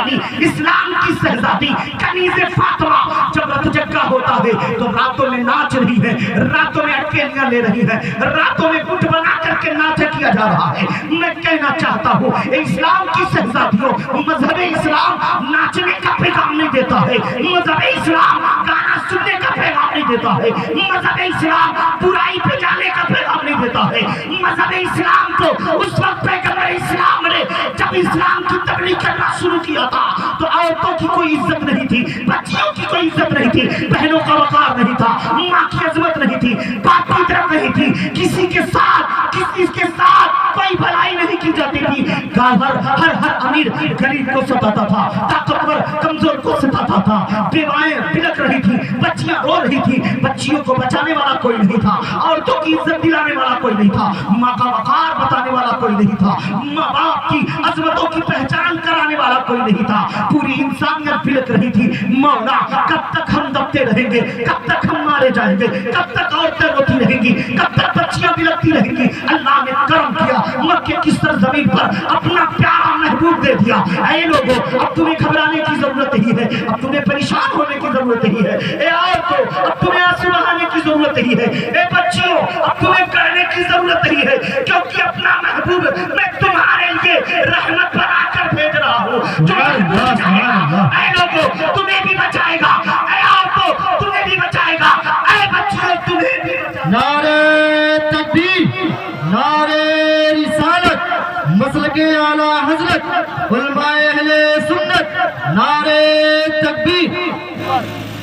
वाली इस्लाम की शहजादी कनीज़े फातिमा जब रत जगा होता है तो रातों में नाच रही है, रातों में अकेलियां ले रही है, रातों में गुट बना करके नाच किया जा रहा है। मैं कहना चाहता हूँ इस्लाम की शहजादियों, मजहब इस्लाम नाचने का पैगाम नहीं देता है, मजहब इस्लाम गाना सुनने का पैगाम नहीं देता है, मजहब इस्लाम बुराई पे जाने का पैगाम नहीं देता है। मजहब इस्लाम को उस वक्त पैगंबर इस्लाम ने जब इस्लाम की तबलीग करना शुरू किया था तो औरतों की कोई इज्जत नहीं थी, बच्चियों की कोई इज्जत नहीं थी, बहनों का वकार नहीं था, माँ की अजमत नहीं थी, बाप की तरफ नहीं थी, किसी के साथ कोई भलाई नहीं की जाती थी। हर अमीर गरीब को सताता था, ताकतवर कमजोर को सताता था, बेवाएं बिलक रही थी, बच्चियां रो रही थी, बच्चियों को बचाने वाला कोई नहीं था, औरतों की इज्जत दिलाने वाला कोई नहीं था, माँ का वकार बताने वाला कोई नहीं था, माँ बाप की अजमतों की पहचान कराने वाला कोई नहीं था। पूरी इंसानियत बिलक रही थी, मौला कब तक हम दबते रहेंगे, कब तक हम मारे जाएंगे, कब तक औरतें रोती रहेंगी, कब तक बच्चियां बिलकती रहेंगी। अल्लाह ने करम किया, मक्के की सरजमीन पर अपना प्यारा महबूब दे दिया। ऐ लोगों, अब तुम्हें घबराने की जरूरत नहीं है, अब तुम्हें परेशान होने की जरूरत नहीं है। ए औरतों, अब तुम्हें आंसू बहाने की जरूरत नहीं है। ए बच्चियों, अब तुम्हें करने की जरूरत नहीं है, क्योंकि अपना महबूब मैं तुम्हारे लिए रहमत बनाकर भेज रहा हूँ, जो ऐ लोगों तुम्हें भी बचाएगा, ऐ औरतों तुम्हें भी बचाएगा, ऐ बच्चियों तुम्हें भी बचाएगा। नारे तकबीर, नारे रिसालत, मसलके आला हजरत, उलमाए अहले सुन्नत, नारे तकबीर।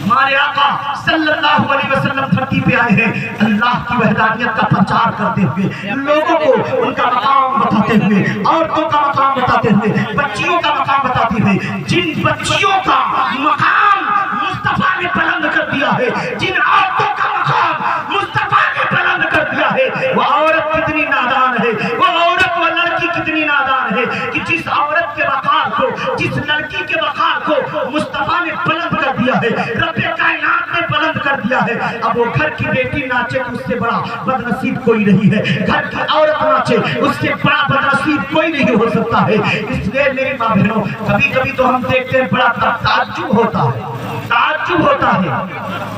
हमारे आका सल्लल्लाहु अलैहि वसल्लम धरती पे आए हैं अल्लाह की वहदानियत का प्रचार करते हुए, लोगों को उनका मकाम बताते हुए, औरतों का मकाम बताते हुए, बच्चियों का मकाम बताते हुए। जिन बच्चियों का मकाम मुस्तफा ने बुलंद कर दिया है, जिन औरतों का मकाम मुस्तफा ने बुलंद कर दिया है, वो औरत कितनी नादान है, वो औरत वो लड़की कितनी नादान है कि जिस औरत के वकार को, जिस लड़की के वकार को मुस्तफा ने बुलंद कर दिया है, रब्बे कायनात ने बुलंद कर दिया है। अब वो घर की बेटी नाचे उससे बड़ा बदनसीब कोई नहीं है, घर की औरत नाचे उससे बड़ा बदनसीब कोई नहीं हो सकता है। इसलिए मेरी माँ बहनों, कभी कभी तो हम देखते हैं बड़ा ताज्जुब होता है, ताज्जुब होता है।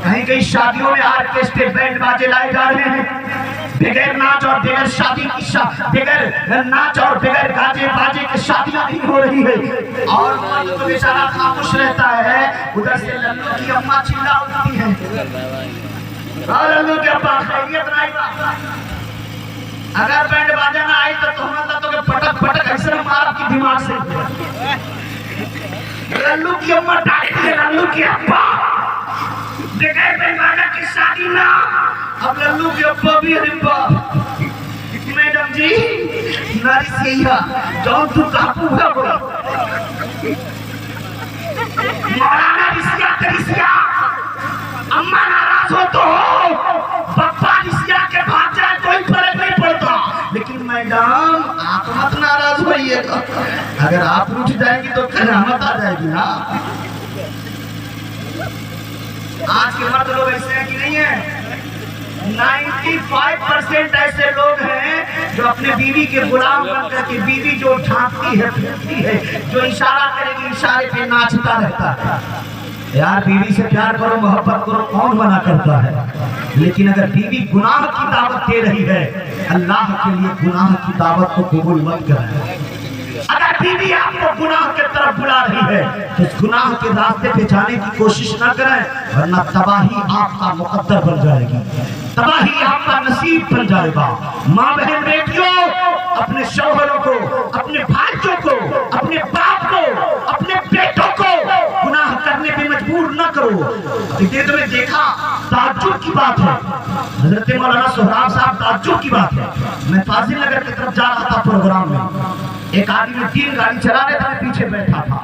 कहीं कहीं शादियों में आर्केस्ट्रे बैंड बाजे लाए जा रहे हैं, बगैर नाच और बगैर शादी की बगैर नाच और बगैर गाजे बाजे की शादियां नहीं हो रही है, और तो बेचारा खामोश रहता है। उधर से लल्लू की अम्मा चिल्ला उठती है, और लल्लू की अम्मा खैरियत नहीं बा, अगर बैंड बाजा ना आई तो हम तो पटक पटक ऐसे मार आपकी दिमाग से। लल्लू की अम्मा डांटती है, लल्लू की अम्मा बगैर बैंड बाजा की शादी ना। अब लल्लू की अब्बा भी अब्बा, मैडम जी नारी सिया जौन तू काबू है बोला मौलाना रिसिया रिसिया, अम्मा नाराज हो तो हो, पप्पा रिसिया के भाग जाए कोई फर्क नहीं पड़ता, लेकिन मैडम आप मत नाराज होइएगा, अगर आप उठ जाएंगी तो कयामत आ जाएगी ना। आज के मर्द लोग ऐसे हैं कि नहीं है? 95% ऐसे लोग हैं जो अपने बीवी के गुलाम बनकर के, बीवी जो झांकती है फिरती है, जो इशारा करेगी इशारे पे नाचता रहता है। यार बीवी से प्यार करो, मोहब्बत करो, कौन मना करता है? लेकिन अगर बीवी गुनाह की दावत दे रही है, अल्लाह के लिए गुनाह की दावत को कबूल मत करें। अगर बीवी आपको गुनाह के तरफ बुला रही है तो उस गुनाह के रास्ते पे जाने की कोशिश न करें, वरना तबाही आपका मुकद्दर बन जाएगी, तबाही आपका नसीब बन जाएगा। माँ बहन बेटियों, अपने शौहरों को, अपने भाइयों को, अपने बाप को, अपने बेटों को गुनाह करने पे मजबूर न करो। ये तो मैं देखा, ताज्जुब की बात है, हजरत मौलाना सोहराब साहब ताज्जुब की बात है। मैं फाजिल नगर की तरफ जा रहा था प्रोग्राम में, एक आदमी 3 गाड़ी चला रहे थे, पीछे बैठा था,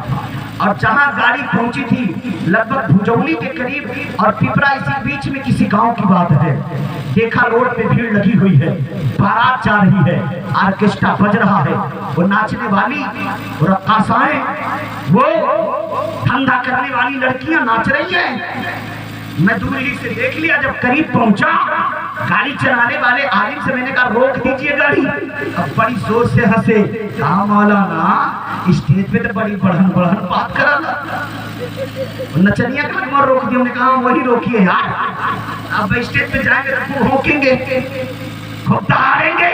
और जहां गाड़ी पहुंची थी लगभग भुजौली के करीब और पिपरा, इसी बीच में किसी गांव की बात है। देखा रोड पे भीड़ लगी हुई है, बारात जा रही है, ऑर्केस्ट्रा बज रहा है, वो नाचने वाली, वो रक्कासाएं, वो धंधा करने वाली लड़कियां नाच रही हैं। मैं दूर ही से देख लिया, जब करीब पहुंचा गाड़ी चलाने वाले आलिम से मैंने कहा रोक दीजिए गाड़ी। अब बड़ी जोर से हंसे, कहा मौलाना स्टेज पे तो बड़ी बढ़न बढ़न बात करा नचनिया का लगभग रोक दिया। हमने कहा वही रोकिए यार, अब स्टेज पे जाएंगे तो रोकेंगे, खूब दहाड़ेंगे,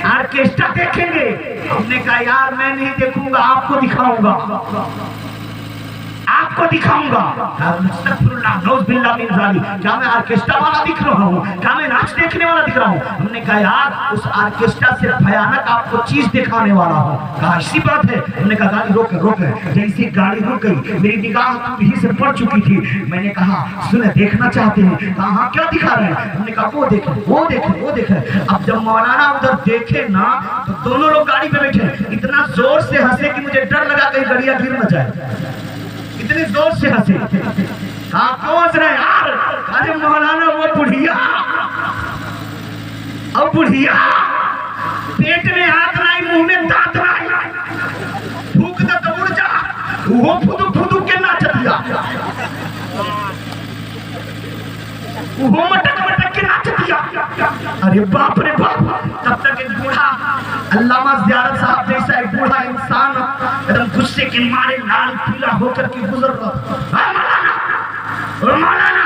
ऑर्केस्ट्रा देखेंगे। हमने कहा यार मैं नहीं देखूंगा, आपको दिखाऊंगा, आपको दिखाऊंगा। क्या मैं ऑर्केस्ट्रा वाला दिख रहा हूँ? क्या मैं नाच देखने वाला दिख रहा हूँ? हमने कहा यार उस ऑर्केस्ट्रा से भयानक आपको चीज दिखाने वाला हूँ। कहा ऐसी बात है? हमने कहा गाड़ी रोक रोक। जैसी गाड़ी रुक गई मेरी निगाह पीढ़ी से पड़ चुकी थी। मैंने कहा सुने देखना चाहते हैं? कहा हाँ क्या दिखा रहे हैं? हमने कहा वो देखे वो देखे वो देखे। अब जब मौलाना उधर देखे ना तो दोनों लोग गाड़ी पे बैठे, इतना जोर से हंसे कि मुझे डर लगा कहीं गड़िया गिर न जाए, इतनी जोर से हंसे। कहा क्यों हंस रहे यार? अरे मौलाना वो बुढ़िया, अब बुढ़िया पेट में हाथ नहीं, मुंह में दांत नहीं, फूक दे तो उड़ जा, वो फुदू फुदू के नाच दिया, वो मटक मटक के नाच दिया। अरे बाप रे बाप। तब तक एक बूढ़ा अल्लामा ज़ियारत साहब जैसा एक बूढ़ा इंसान एकदम गुस्से के मारे लाल पीला होकर के गुजर रहा। मौलाना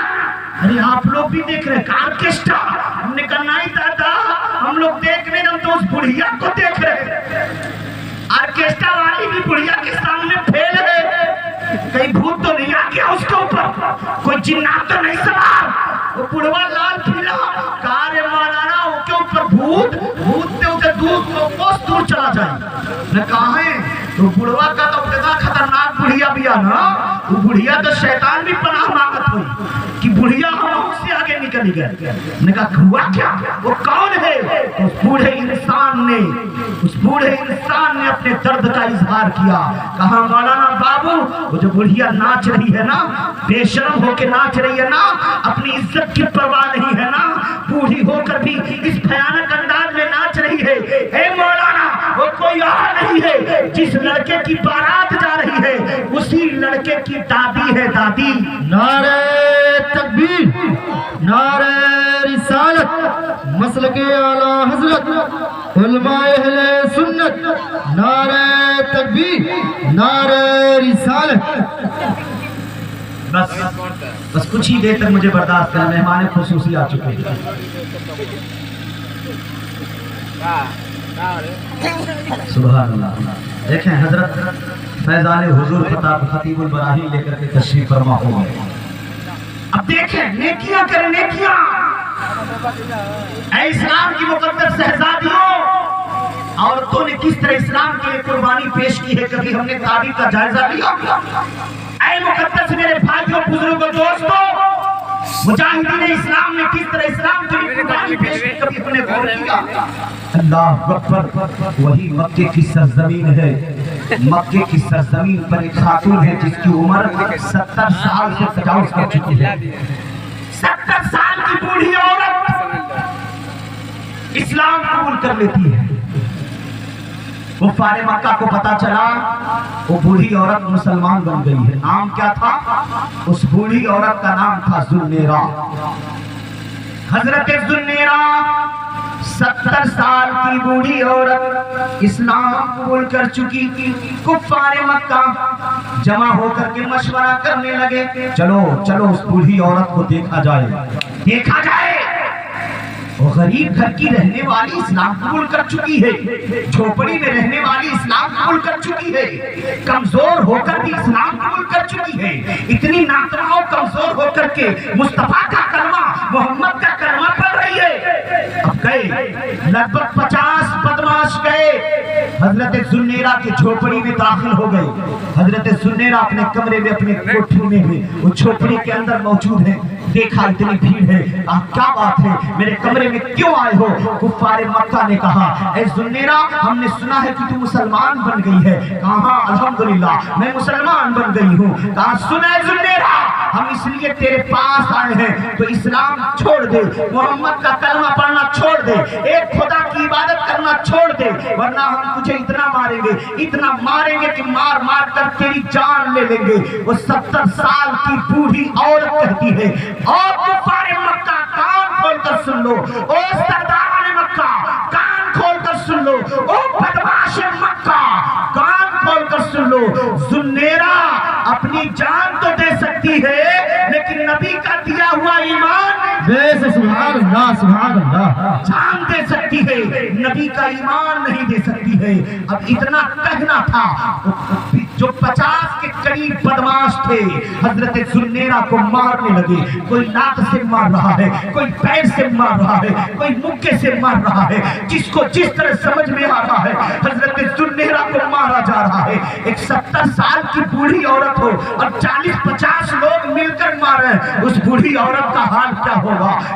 अरे आप लोग भी देख रहे हैं ऑर्केस्ट्रा? हमने कहा नहीं दादा हम लोग देख रहे, हम तो उस बुढ़िया को देख रहे। ऑर्केस्ट्रा वाली भी बुढ़िया के सामने फेल है, कहीं भूत तो नहीं आ गया उसके ऊपर, कोई जिन्नात तो नहीं सवार? वो बुढ़वा लाल पीला कार मौलाना उसके ऊपर भूत भूत उसे दूर चला जाए न। कहा है तो बुढ़वा का तो इतना खतरनाक बुढ़िया भी है ना, वो बुढ़िया तो शैतान भी पनाह मांगत हुई कि बुढ़िया हम उससे आगे निकल गए। ने कहा हुआ क्या? वो कौन है? तो उस बूढ़े इंसान ने अपने दर्द का इजहार किया। कहा मौलाना बाबू वो जो बुढ़िया नाच रही है ना, बेशर्म होके नाच रही है ना, अपनी इज्जत की परवाह नहीं है ना, बूढ़ी होकर भी इस भयानक अंदाज में नाच रही है। हे मौलाना वो कोई और नहीं है, जिस लड़के की बारात जा रही है उसी लड़के की दादी है, दादी। नारे तकबीर, नारे रिसालत, मसलके आला हजरत उलमाए अहले सुन्नत, नारे तकबीर, नारे रिसालत। बस कुछ ही देर तक मुझे बर्दाश्त करना, मेहमान खुसूसी आ चुके हैं। सुभान अल्लाह। देखें हजरत फैजान हुजूर खतीबुल बराहीन लेकर के तशरीफ फरमा हो गए। अब देखें नेकियां करें नेकियां। ऐ इस्लाम की मुकद्दस शहजादियों, औरतों ने किस तरह इस्लाम के लिए कुर्बानी पेश की है, कभी हमने तारीख का जायजा लिया? ऐ मुकद्दस मेरे भाइयों बुजुर्गों दोस्तों, मुजाहिदीन इस्लाम ने किस तरह इस्लाम के लिए कुर्बानी पेश की, कभी हमने गौर किया? अल्लाह अकबर। वही मक्के की सरजमीन है, मक्के की सरजमीन पर एक खातून है जिसकी उम्र 70 साल से तजावुज कर चुकी है। 70 साल की बूढ़ी औरत इस्लाम कबूल कर लेती है। कुफारे मक्का को पता चला वो बूढ़ी औरत मुसलमान बन गई है। नाम क्या था? उस बूढ़ी औरत का नाम था जुन्नेरा। हजरत जुन्नेरा 70 साल की बूढ़ी औरत इस्लाम कबूल कर चुकी थी। कुफारे मक्का जमा होकर के मशवरा करने लगे, चलो चलो उस बूढ़ी औरत को देखा जाए, देखा जाए। वो गरीब घर की रहने वाली इस्लाम कबूल कर चुकी है, झोपड़ी में रहने वाली इस्लाम कबूल कर चुकी है, कमजोर होकर भी इस्लाम कबूल कर चुकी है। इतनी नातवाओं कमजोर होकर के मुस्तफा का कलमा, मोहम्मद का कलमा पढ़ रही है। अब गए लगभग 50 बदमाश गए, हजरत जुन्नेरा की झोपड़ी में दाखिल हो गए। हजरत जुन्नेरा अपने कमरे में, अपने कोठरी में वो झोपड़ी के अंदर मौजूद है। देखा इतनी भीड़ है, क्या बात है, मेरे कमरे में क्यों आए हो? कुफारे मक्का ने कहा, ऐ जुन्नेरा हमने सुना है कि तू मुसलमान बन गई है। कहा अल्हम्दुलिल्लाह मैं मुसलमान बन गई हूँ। कहा सुना जुन्नेरा हम इसलिए तेरे पास आए हैं, तो इस्लाम छोड़ दे, मोहम्मद का कलमा पढ़ना छोड़ दे, एक खुदा की इबादत करना छोड़ दे, वरना हम तुझे इतना मारेंगे कि मार मार कर तेरी जान ले लेंगे। वो 70 साल की बूढ़ी औरत कहती है, और कुफारे मक्का कान खोलकर सुन लो, ओ सरदार मक्का कान खोल कर सुन लो, ओ बदमाश मक्का कान खोल कर सुन लो, जुन्नेरा अपनी जान तो दे सकती है लेकिन नबी का दिया हुआ ईमान सुभान अल्लाह जान दे सकती है, नबी का ईमान नहीं दे सकती है। अब इतना कहना था, जो 50 के करीब बदमाश थे हजरत जुन्नेरा को मारने लगे। कोई लात से मार रहा है, कोई पैर से मार रहा है, कोई मुक्के से मार रहा है, जिसको जिस तरह समझ में आ रहा है हजरत जुन्नेरा को मारा जा रहा है। एक 70 साल की बूढ़ी औरत हो और 40-50 लोग मिलकर मारे, उस बूढ़ी औरत का हाल क्या होगा?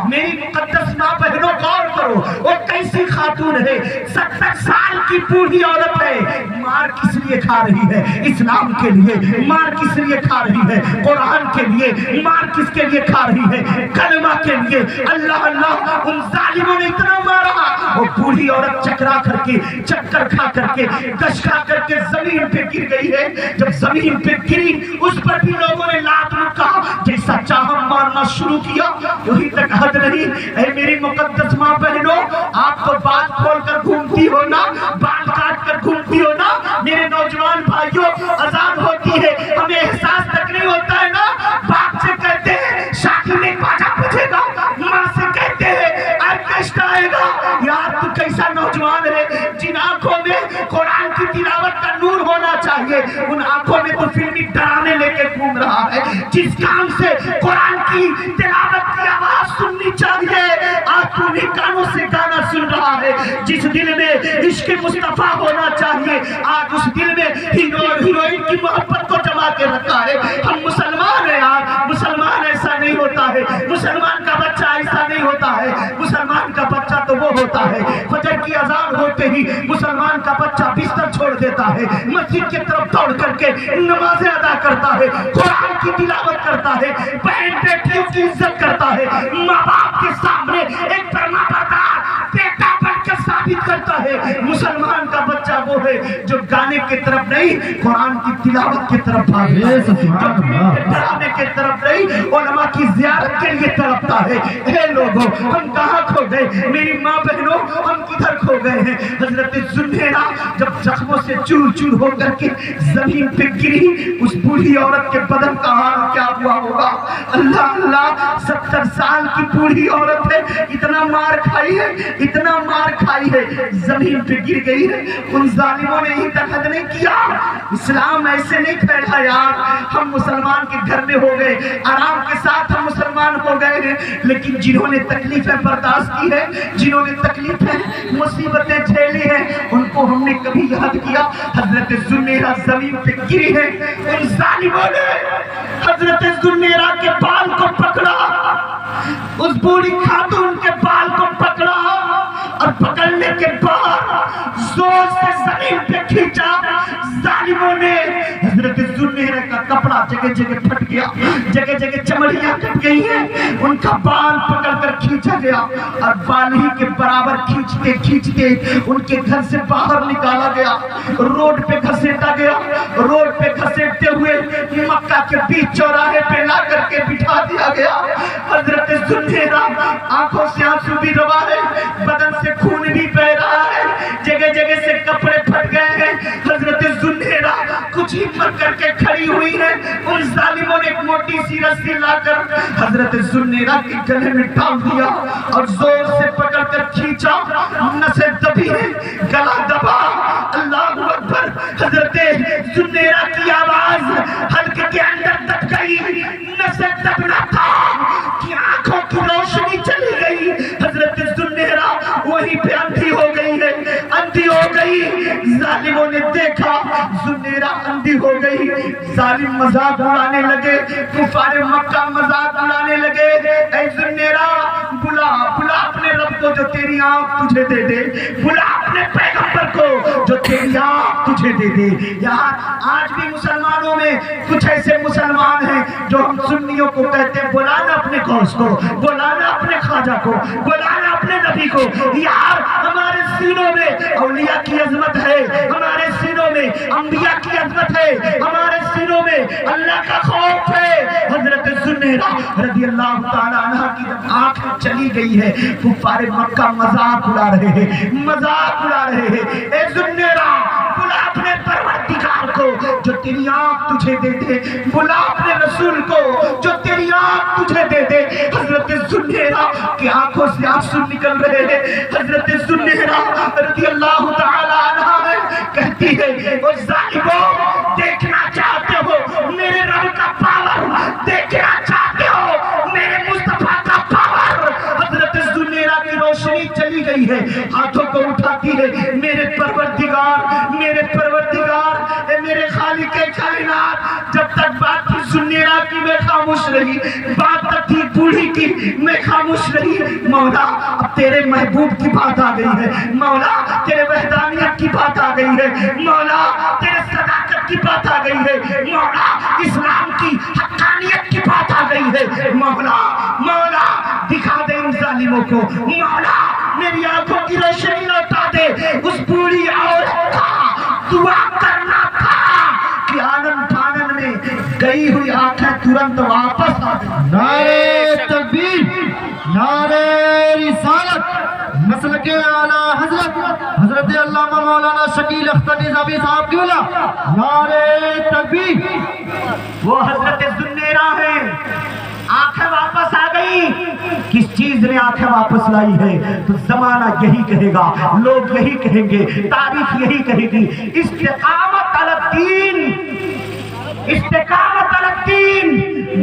मेरी मुकद्दस मां बहनों गौर करो, वो कैसी खातून है, 70 साल की बूढ़ी औरत है, मार किस लिए खा रही है? इस्लाम के लिए। मार किस लिए खा रही है? कुरान के लिए। मार किसके लिए खा रही है? कलमा के लिए। अल्लाह अल्लाह, उन जालिमों ने इतना मारा, वो बूढ़ी औरत चकरा करके, चक्कर खा करके, कश खा करके जमीन पे गिर गई है। जब जमीन पे गिरी, उस पर भी लोगों ने लात मुक्का जैसा चाह मारना शुरू किया। वहीं तक हद नहीं। ऐ मेरी मुकद्दस मां बहनों, आप तो बात खोल कर घूमती हो ना, बाल काट कर घूमती हो ना। मेरे नौजवान भाइयों, अजान होती है, हमें एहसास तक नहीं होता है ना। बाप से कहते हैं शादी में बाजा बजेगा, माँ से कहते हैं ऑर्केस्ट्रा आएगा। यार तू कैसा नौजवान है, जिन आंखों में कुरान की तिलावत का नूर होना चाहिए, उन आंखों में तो फिल्मी डराने लेके घूम रहा है। जिस काम से कुरान की तिलावत की आवाज सुननी चाहिए, आज तू भी कानों से गाना सुन रहा है। जिस दिल में इश्क मुस्तफा होना चाहिए, आज उस दिल में हीरो और हीरोइन की मोहब्बत को जमा के रखा है। हम मुसलमान हैं यार, मुसलमान ऐसा नहीं होता है, मुसलमान का बच्चा ऐसा नहीं होता है। मुसलमान का बच्चा तो वो होता है, फजर की अजान होते ही मुसलमान का बच्चा बिस्तर छोड़ देता है, मस्जिद की तरफ दौड़ करके नमाजें अदा करता है, कुरान की तिलावत करता है, बहन बेटियों की इज्जत करता है, माँ बाप के सामने एक फरमाबरदार बेटा बनकर साबित करता है। मुसलमान का बच्चा वो है जो गाने की तरफ नहीं, कुरान की तिलावत की तरफ भागता है, डराने की तरफ नहीं, उलमा की ज़ियारत के लिए तड़पता है। हे लोगों, हम कहाँ खो गए? मेरी माँ बहनों, हम किधर खो गए हैं? हजरत जुन्नेरा जब जख्मों से चूर चूर होकर के जमीन पे गिरी, उस बूढ़ी औरत के बदन का हाल क्या हुआ होगा? अल्लाह अल्लाह, 70 साल की बूढ़ी औरत है, इतना मार खाई है, इतना मार खाई है, जमीन पे गिर गई है। उन जालिमों ने ही तक हद नहीं किया। इस्लाम ऐसे नहीं फैला यार। हम मुसलमान के घर में हो गए, आराम के साथ हम मुसलमान हो गए हैं, लेकिन जिन्होंने तकलीफें बर्दाश्त की है, जिन्होंने तकलीफें मुसीबतें झेली हैं, उनको हमने कभी याद किया? हजरत जुन्नेरा जमीन पे गिरी है, उन जालिमों ने हजरत जुन्नेरा के बाल को पकड़ा, उस बूढ़ी खातून के बाल को पकड़ा और पकड़ने के बाद जोर से जमीन पे खींचा। जालिमों ने हजरत जुन्नेरा का कपड़ा जगह जगह फट गया, जगह जगह चमड़ियां कट गई हैं, उनका बाल पकड़कर खींचा गया और बाल ही के बराबर खींचते खींचते उनके घर से बाहर निकाला गया, रोड पे घसीटा गया। रोड पे घसीटते हुए मक्का के बीच चौराहे पे ला करके बिठा दिया गया। हजरत जुन्नेरा, आंखों से आंसू भी रवा है, बदन से खून भी बह रहा है, जगह जगह से कपड़े फट गए हैं। हजरत जुन्नेरा कुछ हिम्मत करके खड़ी हुई है। उन जालिमों ने एक मोटी सी रस्सी लाकर हजरत जुन्नेरा के गले में डाल दिया और जोर से पकड़कर खींचा। नसें दबी है, गला दबा। अल्लाहू अकबर। हजरत जुन्नेरा की आवाज हल्के के अंदर दब गई। नसें दबना था कि आंखों की रोशनी चली गई। हजरत जुन्नेरा वहीं पे अंधी हो गई है, अंधी हो गई। जालिमों ने देखा जुन्नेरा अंधी हो गई। जालिम मजाक उड़ाने लगे, कुफारे मक्का मजाक उड़ाने लगे। ऐ जुन्नेरा, बुला बुला अपने रब को जो तेरी आंख तुझे दे दे, बुला अपने पैगंबर को जो तेरी आंख तुझे दे दे। यार आज भी मुसलमानों में कुछ ऐसे मुसलमान हैं जो हम सुन्नियों को कहते हैं बुलाना अपने गौस को, बुलाना अपने ख्वाजा को, बुलाना अपने नबी को। यार हमारे सीनों में औलिया की अजमत है, हमारे सीनों में अंबिया की अजमत है, हमारे हमारे सीनों में अल्लाह का खौफ है। हजरत ज़ुन्नैरा रज़ी अल्लाह ताला अन्हा की जब आंखें चली गई है, कुफ़ारे मक्का मजाक उड़ा रहे हैं, मजाक उड़ा रहे हैं। ए ज़ुन्नैरा, बुला अपने परवरदिगार को जो तेरी आंख तुझे दे दे, बुला अपने रसूल को जो तेरी आंख तुझे दे दे। हजरत ज़ुन्नैरा की आंखों से आंसू निकल रहे हैं। हजरत ज़ुन्नैरा रज़ी अल्लाह ताला अन्हा कहती है, ओ ज़ालिमों, देखना चाहते हो मेरे रब का पावर, देखना चाहते हो मेरे मुस्तफा का पावर। हजरत ज़ुन्नैरा की रोशनी चली गई है, हाथों को उठाती है, मेरे परवरदिगार, मेरे परवरदिगार, ए मेरे खालिक कायनात। जब तक बात थी ज़ुन्नैरा की मैं खामोश रही, बात तक थी बूढ़ी की मैं खामोश रही। मौला अब तेरे महबूब की बात आ गई है, मौला तेरे वहदानियत की बात आ गई है, मौला तेरे सदाकत की बात आ गई है, मौला इस्लाम की हक्कानियत की बात आ गई है। मौला मौला दिखा दे इन जालिमों को, मौला मेरी आंखों की रोशनी लौटा दे। उस बूढ़ी औरत का दुआ करना था कि आनन फानन में गई हुई आंखें तुरंत वापस आ गई। नारे तकबीर, नारे रिसालत, मसलके आला हजरत अल्लामा मौलाना शकील अख्तर निज़ामी साहब की बोला नारे तकबीर। वो हजरत ज़ुन्नैरा है, आंखें वापस आ गई। किस चीज ने आंखें वापस लाई है? तो जमाना यही कहेगा, लोग यही कहेंगे, तारीख यही कहेगी। इस्तिकामत अलद्दीन, इस्तिकामत अलद्दीन,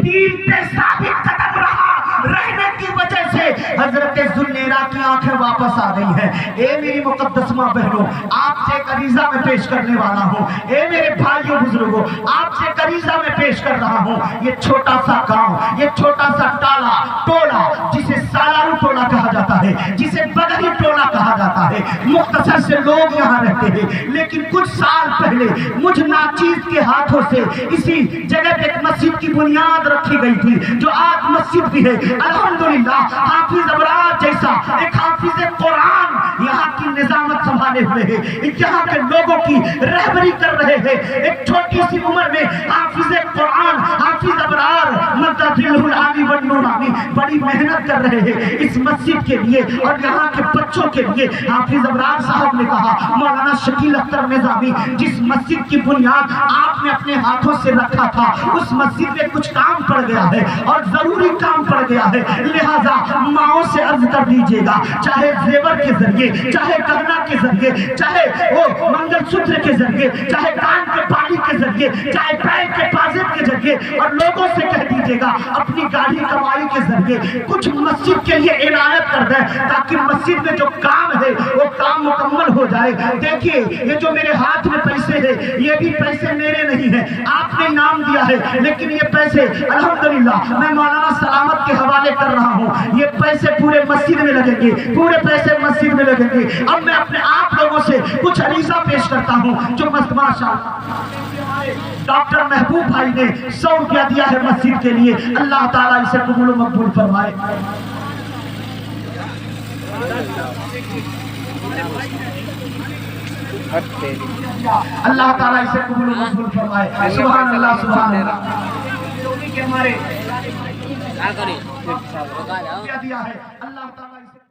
दीन पे साबित कदम रहा रहने की वजह से हजरत ज़ुन्नैरा की आंखें वापस आ गई हैं। ए मेरी मुकद्दस मां बहनों, आपसे एक अरीज़ा में पेश करने वाला हूँ। ए मेरे भाइयों बुजुर्गों, आपसे एक अरीज़ा में पेश कर रहा हूँ। ये छोटा सा गांव, ये छोटा सा टाला टोला जिसे सालारू टोला कहा जाता है, जिसे बगही टोला कहा जाता है, मुख्तसर से लोग यहाँ रहते हैं। लेकिन कुछ साल पहले मुझ नाचीज के हाथों से इसी जगह पे एक मस्जिद की बुनियाद रखी गई थी, जो आज मस्जिद भी है। अल्हम्दुलिल्लाह, हाफिज अबरार जैसा एक हाफिज कुरान यहाँ की निजामत संभाले हुए हैं, यहाँ के लोगों की रहबरी कर रहे हैं। एक छोटी सी उम्र में हाफिज कुरान, हाफिज अबरार मददिल्लुल आली वन नूरानी बड़ी मेहनत कर रहे हैं इस मस्जिद के लिए और यहाँ के बच्चों के लिए। हाफिज अबरार साहब ने कहा, मौलाना शकील अख्तर निज़ामी, जिस मस्जिद की बुनियाद आपने अपने हाथों से रखा था, उस मस्जिद में कुछ काम पड़ गया है और जरूरी काम पड़ गया है, लिहाजा माओ से अर्ज कर दीजिएगा, चाहे जेवर के जरिए, चाहे गहना के जरिए, चाहे वो मंगलसूत्र के जरिए, चाहे कान के बाली के जरिए, चाहे पैर के पाजेब के जरिए, और लोगों से कह दीजिएगा अपनी गाड़ी कमाई के जरिए कुछ मस्जिद के लिए इनायत कर दे, ताकि मस्जिद में जो काम है वो काम मुकम्मल हो जाए। देखिए, ये जो मेरे हाथ में पैसे है, ये भी पैसे मेरे नहीं है, आपने इनाम दिया है, लेकिन ये पैसे अल्हम्दुलिल्लाह मैं मौलाना सलामत के हवाले कर रहा हूँ। ये पैसे पूरे मस्जिद में लगेंगे, पूरे पैसे मस्जिद में लगेंगे। अब मैं अपने आप लोगों से कुछ अरीज़ा पेश करता हूँ, जो माशाअल्लाह डॉक्टर महबूब भाई ने 100 रुपया दिया है मस्जिद के लिए। अल्लाह ताला इसे कबूल व मकबूल फरमाए। अल्लाह ताला इसे कबूल व मकबूल फरमाए। सुभान अल्लाह, सुभान अल्लाह। के हमारे दिया है अल्लाह ताला इसे